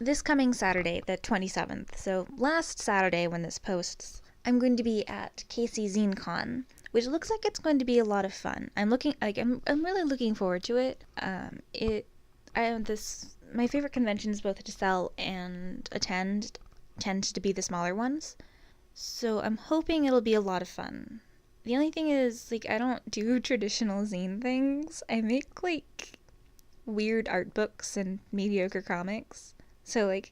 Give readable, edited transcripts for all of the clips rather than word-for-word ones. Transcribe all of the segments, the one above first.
this coming Saturday, the 27th, so last Saturday when this posts, I'm going to be at kczinecon, which looks like it's going to be a lot of fun. I'm really looking forward to it. My favorite conventions, both to sell and attend, tend to be the smaller ones. So I'm hoping it'll be a lot of fun. The only thing is, I don't do traditional zine things. I make, weird art books and mediocre comics. So, I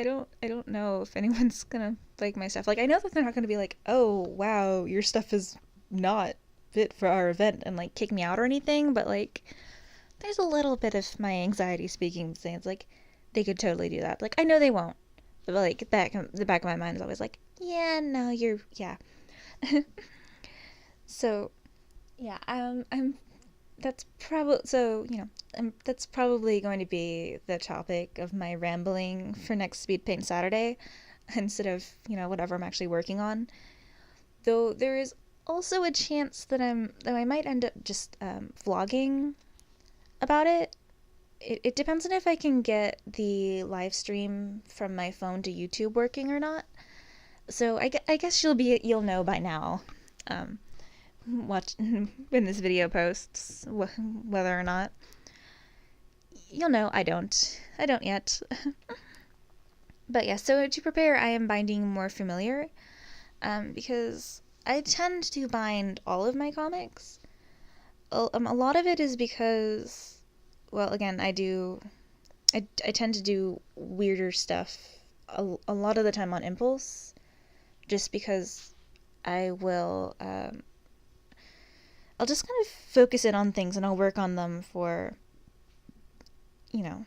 don't know if anyone's gonna like my stuff. I know that they're not gonna be like, oh, wow, your stuff is not fit for our event and, kick me out or anything, but, there's a little bit of my anxiety speaking, saying it's they could totally do that. I know they won't. But, the back of my mind is always yeah, no, yeah. So, yeah, that's probably going to be the topic of my rambling for next Speed Paint Saturday, instead of, whatever I'm actually working on. Though there is also a chance that I might end up just vlogging about it. It depends on if I can get the live stream from my phone to YouTube working or not. So I guess you'll know by now, watch when this video posts, whether or not. You'll know. I don't yet. But yeah, so to prepare, I am binding more familiar, because I tend to bind all of my comics. A lot of it is because, well, again, I tend to do weirder stuff a lot of the time on impulse, just because I'll just kind of focus in on things and I'll work on them for, a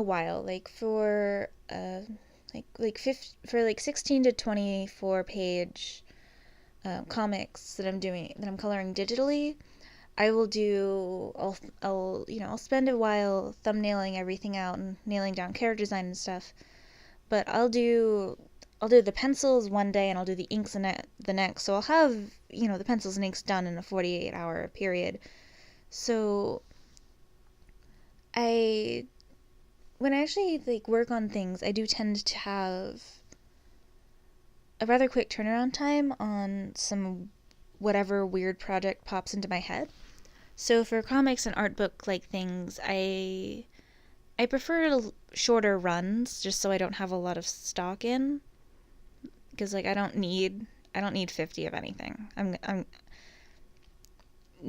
while. For 16 to 24 page comics that I'm coloring digitally, I'll spend a while thumbnailing everything out and nailing down character design and stuff. But I'll do the pencils one day and I'll do the inks the next. So I'll have, the pencils and inks done in a 48-hour period. So when I actually work on things, I do tend to have a rather quick turnaround time on some whatever weird project pops into my head. So for comics and art book things, I prefer shorter runs, just so I don't have a lot of stock in, because I don't need 50 of anything. I'm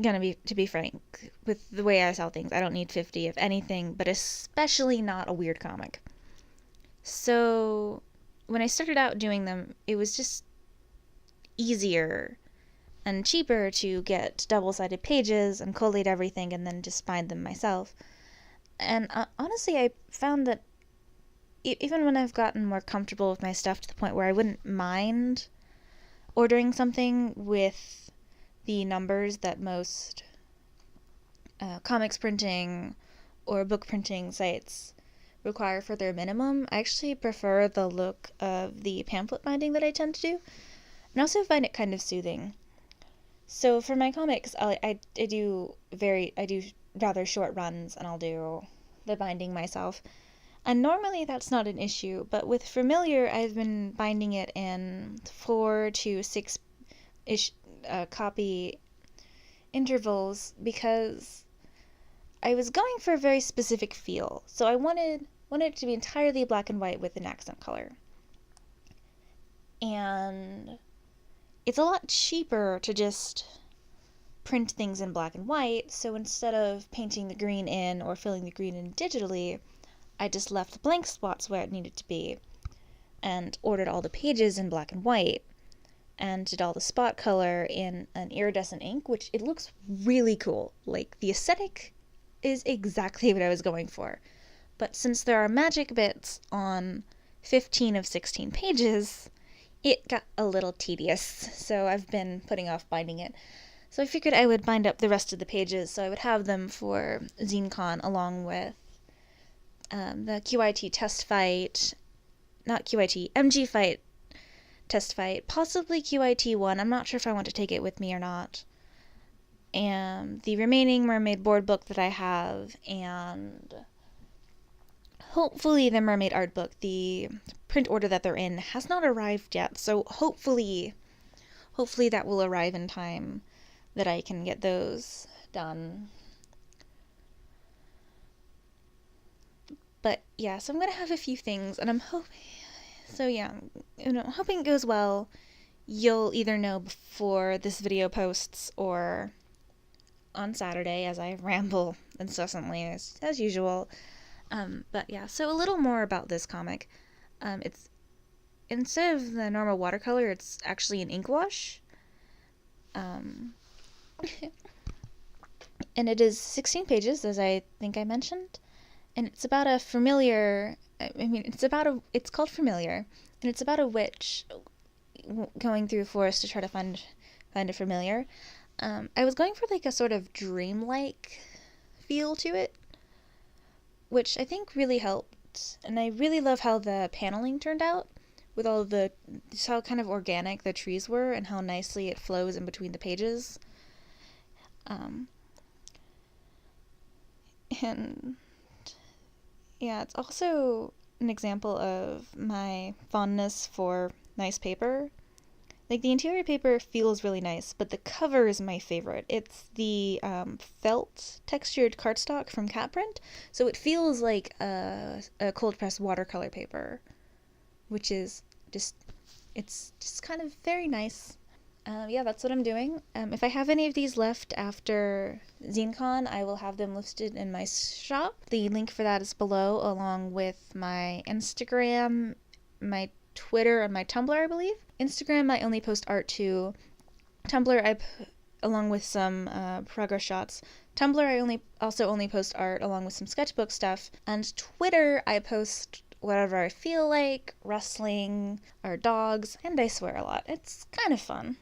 gonna to be frank with the way I sell things, I don't need 50 of anything, but especially not a weird comic. So when I started out doing them, it was just easier and cheaper to get double-sided pages and collate everything and then just bind them myself. And honestly, I found that even when I've gotten more comfortable with my stuff to the point where I wouldn't mind ordering something with the numbers that most comics printing or book printing sites require for their minimum, I actually prefer the look of the pamphlet binding that I tend to do, and also find it kind of soothing. So for my comics, I do rather short runs, and I'll do the binding myself. And normally that's not an issue, but with familiar, I've been binding it in 4 to 6 ish copy intervals, because I was going for a very specific feel. So I wanted it to be entirely black and white with an accent color. And it's a lot cheaper to just print things in black and white, so instead of painting the green in or filling the green in digitally, I just left blank spots where it needed to be and ordered all the pages in black and white and did all the spot color in an iridescent ink, which it looks really cool. The aesthetic is exactly what I was going for. But since there are magic bits on 15 of 16 pages, it got a little tedious, so I've been putting off binding it. So I figured I would bind up the rest of the pages so I would have them for ZineCon along with the QIT test fight, not QIT, MG fight test fight, possibly QIT 1. I'm not sure if I want to take it with me or not. And the remaining mermaid board book that I have, and hopefully the mermaid art book, the print order that they're in, has not arrived yet. So hopefully that will arrive in time that I can get those done. But yeah, so I'm gonna have a few things, and I'm hoping. So yeah, I'm hoping it goes well. You'll either know before this video posts or on Saturday as I ramble incessantly as usual. But yeah, so a little more about this comic. It's instead of the normal watercolor, it's actually an ink wash. And it is 16 pages, as I think I mentioned. And it's about a familiar. It's called Familiar, and it's about a witch going through a forest to try to find a familiar. I was going for like a sort of dreamlike feel to it, which I think really helped. And I really love how the paneling turned out with all the just how kind of organic the trees were and how nicely it flows in between the pages. And yeah, it's also an example of my fondness for nice paper. Like, the interior paper feels really nice, but the cover is my favorite. It's the felt textured cardstock from Catprint, so it feels like a cold pressed watercolor paper, which is it's just kind of very nice. Yeah, that's what I'm doing. If I have any of these left after Kczinecon, I will have them listed in my shop. The link for that is below, along with my Instagram, my Twitter, and my Tumblr, I believe. Instagram, I only post art to. Tumblr, along with some progress shots. Tumblr, I also only post art along with some sketchbook stuff. And Twitter, I post whatever I feel like, wrestling, or dogs, and I swear a lot. It's kind of fun.